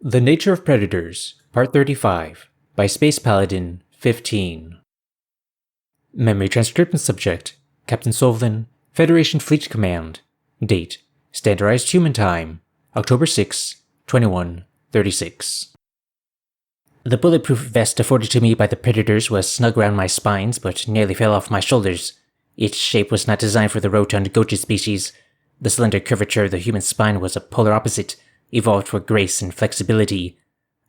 The Nature of Predators, Part 35, by SpacePaladin 15. Memory transcript and subject, Captain Sovlin, Federation Fleet Command. Date, Standardized Human Time, October 6, 2136. The bulletproof vest afforded to me by the Predators was snug around my spines, but nearly fell off my shoulders. Its shape was not designed for the rotund goji species. The slender curvature of the human spine was a polar opposite, evolved for grace and flexibility.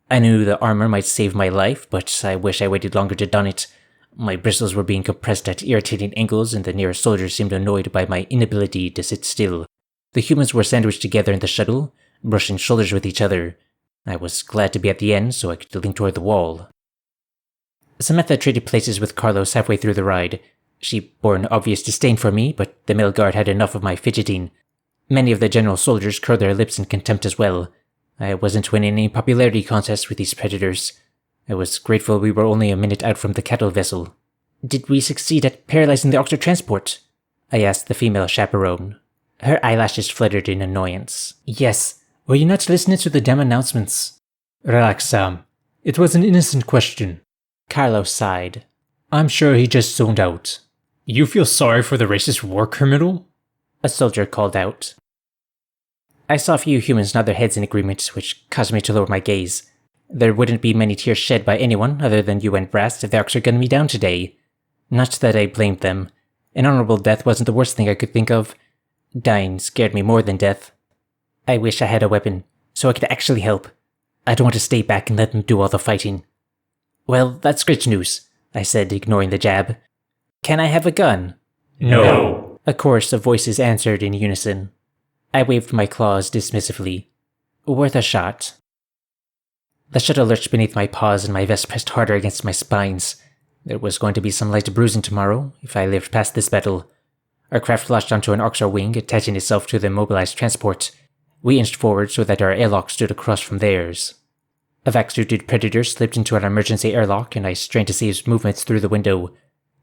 I knew the armor might save my life, but I wish I waited longer to don it. My bristles were being compressed at irritating angles, and the nearest soldiers seemed annoyed by my inability to sit still. The humans were sandwiched together in the shuttle, brushing shoulders with each other. I was glad to be at the end so I could lean toward the wall. Samantha traded places with Carlos halfway through the ride. She bore an obvious disdain for me, but the male guard had enough of my fidgeting. Many of the general soldiers curled their lips in contempt as well. I wasn't winning any popularity contests with these predators. I was grateful we were only a minute out from the cattle vessel. "Did we succeed at paralyzing the Oxer transport?" I asked the female chaperone. Her eyelashes fluttered in annoyance. "Yes. Were you not listening to the damn announcements?" "Relax, Sam. It was an innocent question." Carlos sighed. "I'm sure he just zoned out." "You feel sorry for the racist war criminal?" a soldier called out. I saw a few humans nod their heads in agreement, which caused me to lower my gaze. There wouldn't be many tears shed by anyone other than UN brass if the Oxer gunned me down today. Not that I blamed them. An honorable death wasn't the worst thing I could think of. Dying scared me more than death. I wish I had a weapon, so I could actually help. I don't want to stay back and let them do all the fighting. "Well, that's great news," I said, ignoring the jab. "Can I have a gun?" "No." A chorus of voices answered in unison. I waved my claws dismissively. Worth a shot. The shuttle lurched beneath my paws and my vest pressed harder against my spines. There was going to be some light bruising tomorrow, if I lived past this battle. Our craft lashed onto an Oxer wing, attaching itself to the immobilized transport. We inched forward so that our airlock stood across from theirs. A vac-suited Predator slipped into an emergency airlock, and I strained to see his movements through the window.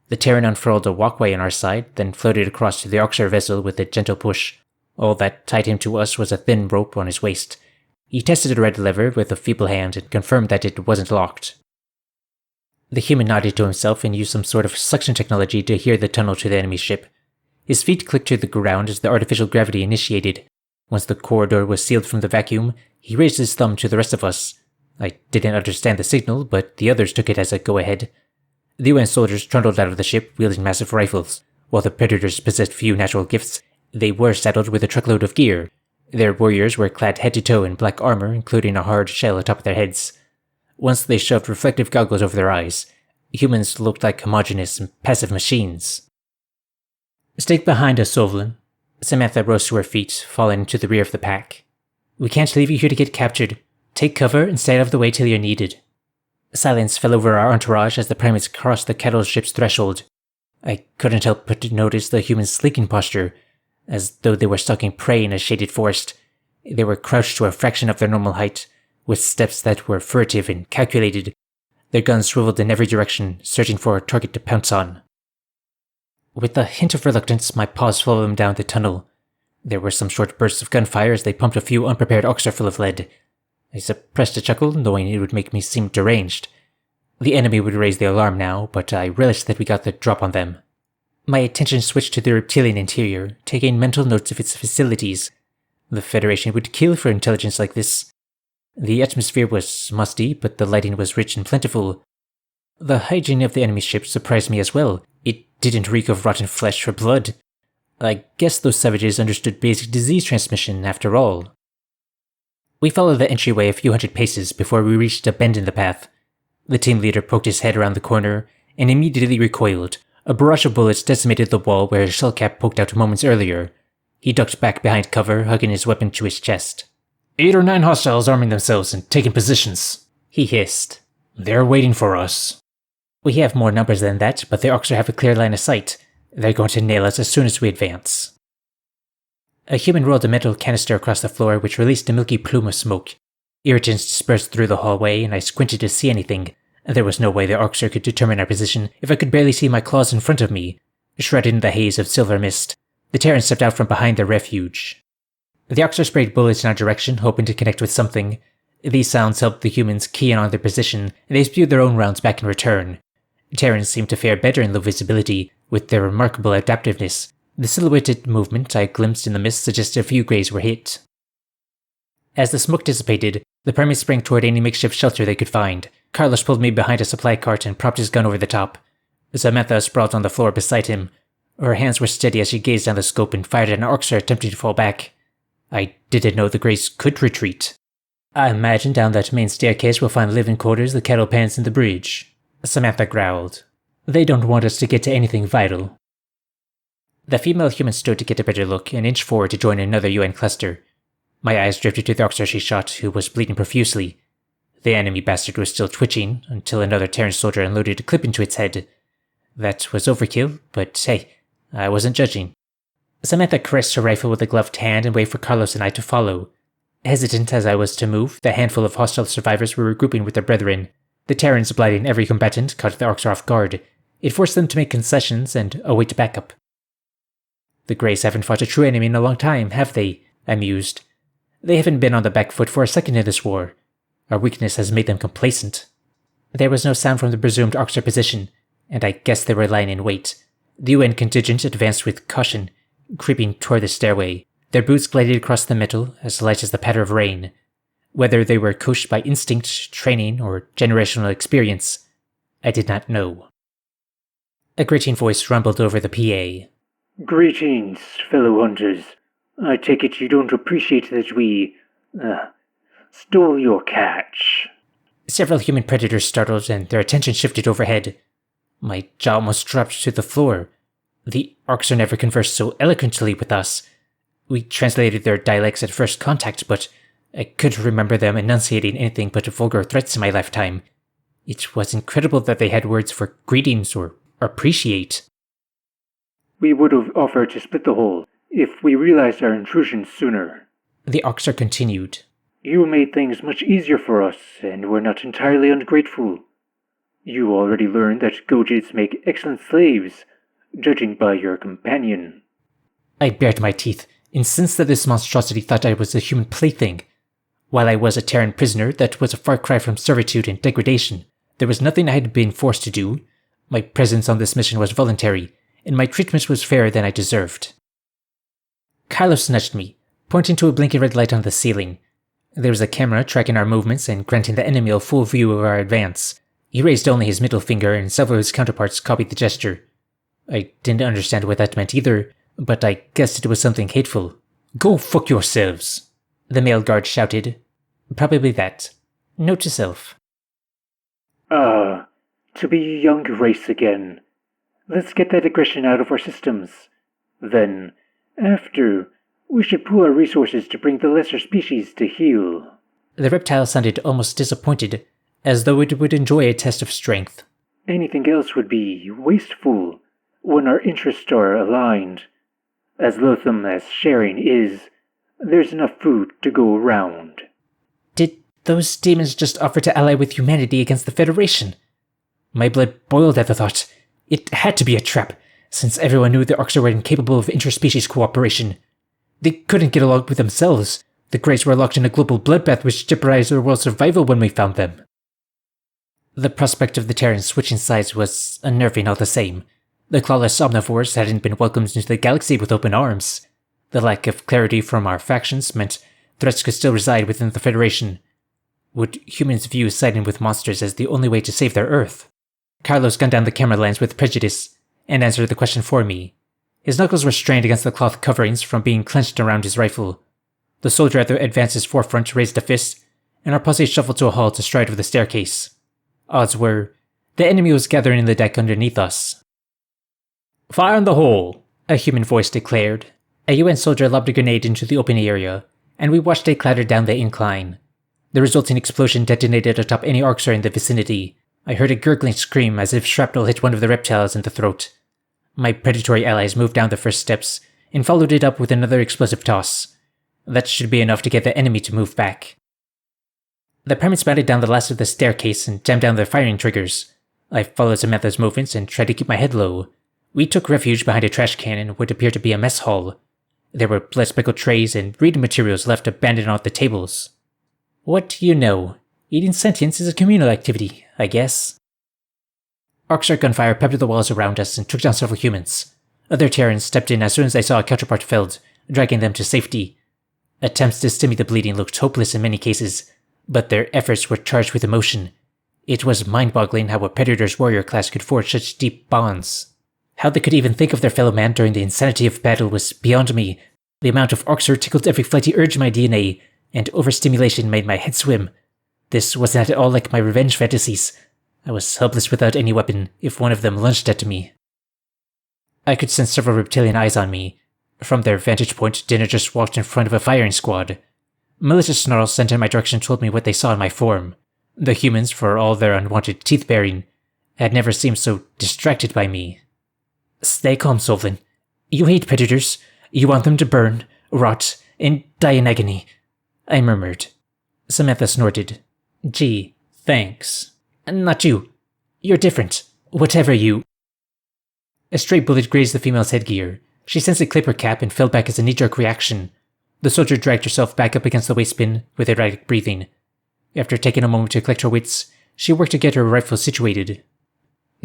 The Terran unfurled a walkway on our side, then floated across to the Oxer vessel with a gentle push. All that tied him to us was a thin rope on his waist. He tested the red lever with a feeble hand and confirmed that it wasn't locked. The human nodded to himself and used some sort of suction technology to adhere the tunnel to the enemy ship. His feet clicked to the ground as the artificial gravity initiated. Once the corridor was sealed from the vacuum, he raised his thumb to the rest of us. I didn't understand the signal, but the others took it as a go-ahead. The UN soldiers trundled out of the ship wielding massive rifles. While the Predators possessed few natural gifts, they were saddled with a truckload of gear. Their warriors were clad head to toe in black armor, including a hard shell atop their heads. Once they shoved reflective goggles over their eyes, humans looked like homogeneous and passive machines. "Stay behind us, Sovlin." Samantha rose to her feet, falling into the rear of the pack. "We can't leave you here to get captured. Take cover and stay out of the way till you're needed." Silence fell over our entourage as the primates crossed the cattle ship's threshold. I couldn't help but to notice the humans' sleeping posture, as though they were stalking prey in a shaded forest. They were crouched to a fraction of their normal height, with steps that were furtive and calculated. Their guns swiveled in every direction, searching for a target to pounce on. With a hint of reluctance, my paws followed them down the tunnel. There were some short bursts of gunfire as they pumped a few unprepared Oxer full of lead. I suppressed a chuckle, knowing it would make me seem deranged. The enemy would raise the alarm now, but I relished that we got the drop on them. My attention switched to the reptilian interior, taking mental notes of its facilities. The Federation would kill for intelligence like this. The atmosphere was musty, but the lighting was rich and plentiful. The hygiene of the enemy ship surprised me as well. It didn't reek of rotten flesh or blood. I guess those savages understood basic disease transmission after all. We followed the entryway a few hundred paces before we reached a bend in the path. The team leader poked his head around the corner and immediately recoiled. A barrage of bullets decimated the wall where his shell cap poked out moments earlier. He ducked back behind cover, hugging his weapon to his chest. 8 or 9 hostiles arming themselves and taking positions," he hissed. "They're waiting for us." "We have more numbers than that, but the Oxer have a clear line of sight. They're going to nail us as soon as we advance." A human rolled a metal canister across the floor which released a milky plume of smoke. Irritants dispersed through the hallway, and I squinted to see anything. There was no way the Oxer could determine our position if I could barely see my claws in front of me, shrouded in the haze of silver mist. The Terran stepped out from behind their refuge. The Oxer sprayed bullets in our direction, hoping to connect with something. These sounds helped the humans key in on their position, and they spewed their own rounds back in return. Terrans seemed to fare better in low visibility, with their remarkable adaptiveness. The silhouetted movement I glimpsed in the mist suggested a few greys were hit. As the smoke dissipated, the primates sprang toward any makeshift shelter they could find. Carlos pulled me behind a supply cart and propped his gun over the top. Samantha sprawled on the floor beside him. Her hands were steady as she gazed down the scope and fired at an Orcstar attempting to fall back. I didn't know the greys could retreat. I imagine down that main staircase we'll find living quarters, the cattle pens, and the bridge, Samantha growled. They don't want us to get to anything vital. The female human stood to get a better look and inched forward to join another UN cluster. My eyes drifted to the Orcstar she shot, who was bleeding profusely. The enemy bastard was still twitching until another Terran soldier unloaded a clip into its head. That was overkill, but hey, I wasn't judging. Samantha caressed her rifle with a gloved hand and waved for Carlos and I to follow. Hesitant as I was to move, the handful of hostile survivors were regrouping with their brethren. The Terrans blighting every combatant caught the Orcs off guard. It forced them to make concessions and await backup. The Greys haven't fought a true enemy in a long time, have they? I mused. They haven't been on the back foot for a second in this war. Our weakness has made them complacent. There was no sound from the presumed Orcstar position, and I guessed they were lying in wait. The UN contingent advanced with caution, creeping toward the stairway. Their boots glided across the metal, as light as the patter of rain. Whether they were coached by instinct, training, or generational experience, I did not know. A grating voice rumbled over the PA. Greetings, fellow hunters. I take it you don't appreciate that we, stole your catch. Several human predators startled and their attention shifted overhead. My jaw almost dropped to the floor. The Orcs never conversed so eloquently with us. We translated their dialects at first contact, but I couldn't remember them enunciating anything but vulgar threats in my lifetime. It was incredible that they had words for greetings or appreciate. We would have offered to split the hole if we realized our intrusion sooner. The Orcstar continued. You made things much easier for us, and we're not entirely ungrateful. You already learned that Gojits make excellent slaves, judging by your companion. I bared my teeth, incensed that this monstrosity thought I was a human plaything. While I was a Terran prisoner, that was a far cry from servitude and degradation. There was nothing I had been forced to do. My presence on this mission was voluntary, and my treatment was fairer than I deserved. Carlos nudged me, pointing to a blinking red light on the ceiling. There was a camera tracking our movements and granting the enemy a full view of our advance. He raised only his middle finger, and several of his counterparts copied the gesture. I didn't understand what that meant either, but I guessed it was something hateful. Go fuck yourselves, the male guard shouted. Probably that. Note to self. To be a young race again. Let's get that aggression out of our systems. Then, after, we should pool our resources to bring the lesser species to heal. The reptile sounded almost disappointed, as though it would enjoy a test of strength. Anything else would be wasteful when our interests are aligned. As loathsome as sharing is, there's enough food to go around. Did those demons just offer to ally with humanity against the Federation? My blood boiled at the thought. It had to be a trap, since everyone knew the Orcs were incapable of interspecies cooperation. They couldn't get along with themselves. The Greys were locked in a global bloodbath which jeopardized their world's survival when we found them. The prospect of the Terrans switching sides was unnerving all the same. The clawless omnivores hadn't been welcomed into the galaxy with open arms. The lack of clarity from our factions meant threats could still reside within the Federation. Would humans view siding with monsters as the only way to save their Earth? Carlos gunned down the camera lens with prejudice and answered the question for me. His knuckles were strained against the cloth coverings from being clenched around his rifle. The soldier at the advance's forefront raised a fist, and our posse shuffled to a halt astride of the staircase. Odds were, the enemy was gathering in the deck underneath us. Fire in the hole, a human voice declared. A UN soldier lobbed a grenade into the open area, and we watched it clatter down the incline. The resulting explosion detonated atop any Orcstar in the vicinity. I heard a gurgling scream as if shrapnel hit one of the reptiles in the throat. My predatory allies moved down the first steps and followed it up with another explosive toss. That should be enough to get the enemy to move back. The primates batted down the last of the staircase and jammed down their firing triggers. I followed Samantha's movements and tried to keep my head low. We took refuge behind a trash can in what appeared to be a mess hall. There were blood-speckled trays and reading materials left abandoned on the tables. What do you know? Eating sentience is a communal activity, I guess. Orcs gunfire peppered the walls around us and took down several humans. Other Terrans stepped in as soon as they saw a counterpart felled, dragging them to safety. Attempts to stem the bleeding looked hopeless in many cases, but their efforts were charged with emotion. It was mind-boggling how a Predator's warrior class could forge such deep bonds. How they could even think of their fellow man during the insanity of battle was beyond me. The amount of Orcs tickled every flighty urge in my DNA, and overstimulation made my head swim. This was not at all like my revenge fantasies. I was helpless without any weapon if one of them lunged at me. I could sense several reptilian eyes on me. From their vantage point, dinner just walked in front of a firing squad. Malicious snarls sent in my direction told me what they saw in my form. The humans, for all their unwanted teeth-baring, had never seemed so distracted by me. Stay calm, Sovlin. You hate predators. You want them to burn, rot, and die in agony, I murmured. Samantha snorted. Gee, thanks. Not you. You're different. Whatever you... A stray bullet grazed the female's headgear. She sensed it clip her cap and fell back as a knee-jerk reaction. The soldier dragged herself back up against the waist bin with erratic breathing. After taking a moment to collect her wits, she worked to get her rifle situated.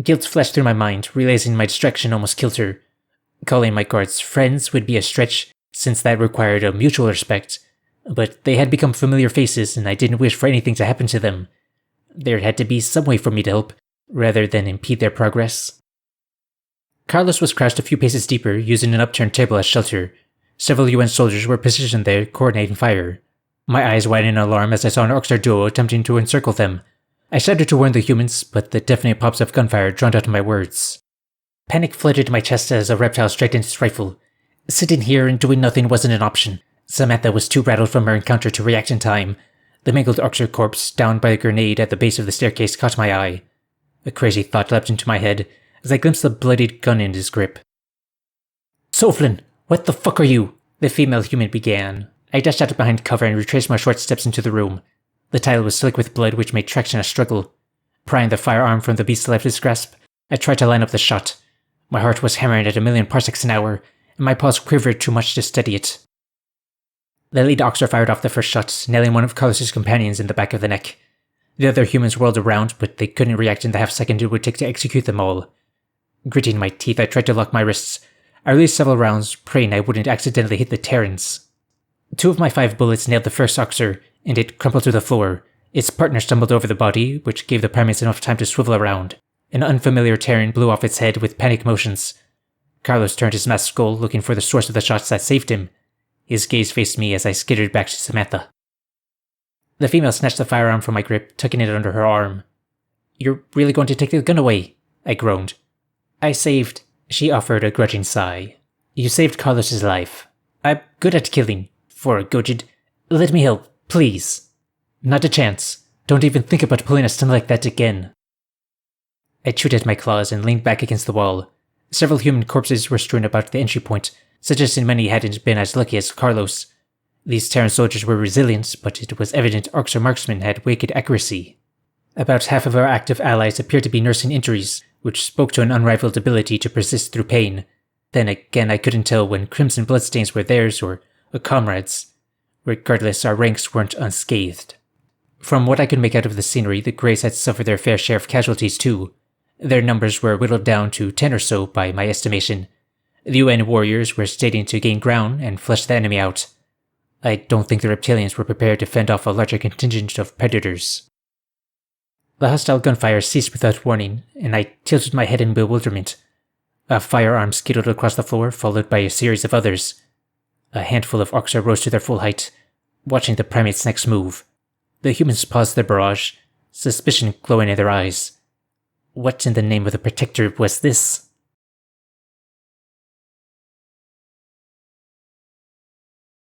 Guilt flashed through my mind, realizing my distraction almost killed her. Calling my guards friends would be a stretch, since that required a mutual respect, but they had become familiar faces and I didn't wish for anything to happen to them. There had to be some way for me to help, rather than impede their progress. Carlos was crouched a few paces deeper, using an upturned table as shelter. Several UN soldiers were positioned there, coordinating fire. My eyes widened in alarm as I saw an Orcstar duo attempting to encircle them. I shouted to warn the humans, but the deafening pops of gunfire drowned out my words. Panic flooded my chest as a reptile straightened its rifle. Sitting here and doing nothing wasn't an option. Samantha was too rattled from her encounter to react in time. The mangled Orcstar corpse, downed by a grenade at the base of the staircase, caught my eye. A crazy thought leapt into my head as I glimpsed the bloodied gun in his grip. Soflin, what the fuck are you? The female human began. I dashed out behind cover and retraced my short steps into the room. The tile was slick with blood, which made traction a struggle. Prying the firearm from the beast's lifeless grasp, I tried to line up the shot. My heart was hammering at 1,000,000 parsecs an hour, and my paws quivered too much to steady it. The lead Orcstar fired off the first shot, nailing one of Carlos's companions in the back of the neck. The other humans whirled around, but they couldn't react in the half-second it would take to execute them all. Gritting my teeth, I tried to lock my wrists. I released several rounds, praying I wouldn't accidentally hit the Terrans. 2 of my 5 bullets nailed the first Orcstar, and it crumpled to the floor. Its partner stumbled over the body, which gave the primates enough time to swivel around. An unfamiliar Terran blew off its head with panic motions. Carlos turned his masked skull, looking for the source of the shots that saved him. His gaze faced me as I skittered back to Samantha. The female snatched the firearm from my grip, tucking it under her arm. You're really going to take the gun away? I groaned. I saved... She offered a grudging sigh. You saved Carlos's life. I'm good at killing. For a Gojid. Let me help, please. Not a chance. Don't even think about pulling a stunt like that again. I chewed at my claws and leaned back against the wall. Several human corpses were strewn about the entry point, suggesting many hadn't been as lucky as Carlos. These Terran soldiers were resilient, but it was evident Orcstar marksmen had wicked accuracy. About half of our active allies appeared to be nursing injuries, which spoke to an unrivaled ability to persist through pain. Then again, I couldn't tell when crimson bloodstains were theirs or a comrade's. Regardless, our ranks weren't unscathed. From what I could make out of the scenery, the Greys had suffered their fair share of casualties too. Their numbers were whittled down to 10 or so by my estimation. The UN warriors were stating to gain ground and flush the enemy out. I don't think the reptilians were prepared to fend off a larger contingent of predators. The hostile gunfire ceased without warning, and I tilted my head in bewilderment. A firearm skittled across the floor, followed by a series of others. A handful of Orcstar rose to their full height, watching the primate's next move. The humans paused their barrage, suspicion glowing in their eyes. What in the name of the Protector was this?